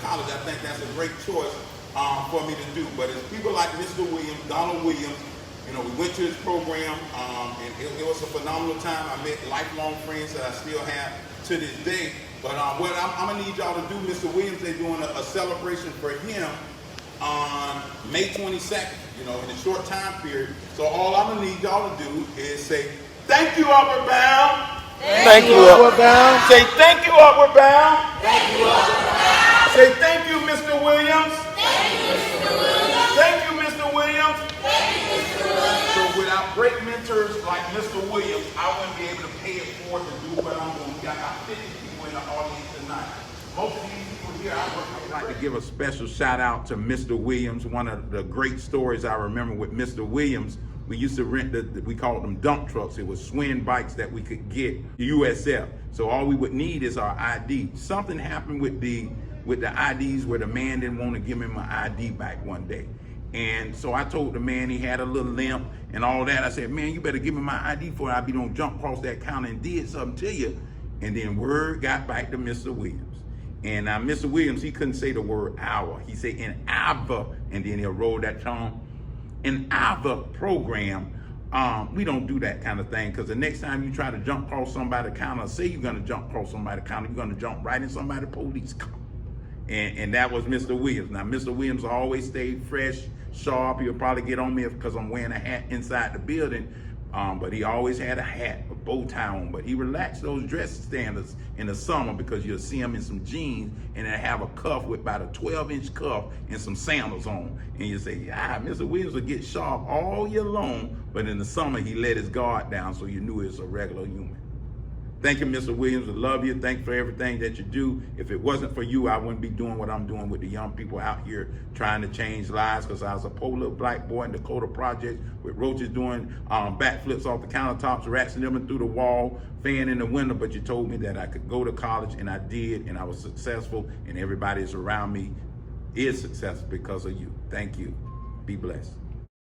college, I think that's a great choice for me to do. But it's people like Mr. Williams, Donald Williams. You know, we went to his program, and it was a phenomenal time. I met lifelong friends that I still have to this day. But what I'm gonna need y'all to do, Mr. Williams, they're doing a celebration for him on May 22nd, you know, in a short time period. So all I'm gonna need y'all to do is say, thank you, Upward Bound. Thank you, Upward Bound. Say, thank you, Upward Bound. Thank you, Upward Bound. Say, thank you, Mr. Williams. Thank you, Mr. Williams. Thank you, Mr. Williams. Thank you, Mr. Williams. So without great mentors like Mr. Williams, I wouldn't be able to pay it forward to do what I'm doing. We got about 50 people in the audience tonight. Most of these people here, I'd like to give a special shout out to Mr. Williams. One of the great stories I remember with Mr. Williams, we used to rent we called them dump trucks. It was swing bikes that we could get USF. So all we would need is our ID. Something happened with the IDs where the man didn't want to give me my ID back one day. And so I told the man he had a little limp and all that. I said, man, you better give me my ID for it. I be don't jump across that counter and did something to you. And then word got back to Mr. Williams. And now Mr. Williams, he couldn't say the word hour. He said in our, and then he'll roll that tongue. In our program, we don't do that kind of thing, because the next time you try to jump across somebody's counter, say you're gonna jump across somebody's counter, you're gonna jump right in somebody's police car. And that was Mr. Williams. Now, Mr. Williams always stayed fresh, sharp. He'll probably get on me because I'm wearing a hat inside the building, but he always had a hat, a bow tie on. But he relaxed those dress standards in the summer, because you'll see him in some jeans and then have a cuff with about a 12-inch cuff and some sandals on. And you say, yeah, Mr. Williams will get sharp all year long, but in the summer he let his guard down, so you knew he was a regular human. Thank you, Mr. Williams. I love you. Thank you for everything that you do. If it wasn't for you, I wouldn't be doing what I'm doing with the young people out here trying to change lives, because I was a poor little black boy in Dakota Project with roaches doing backflips off the countertops, rats nibbling through the wall, fan in the window. But you told me that I could go to college, and I did, and I was successful, and everybody that's around me is successful because of you. Thank you. Be blessed.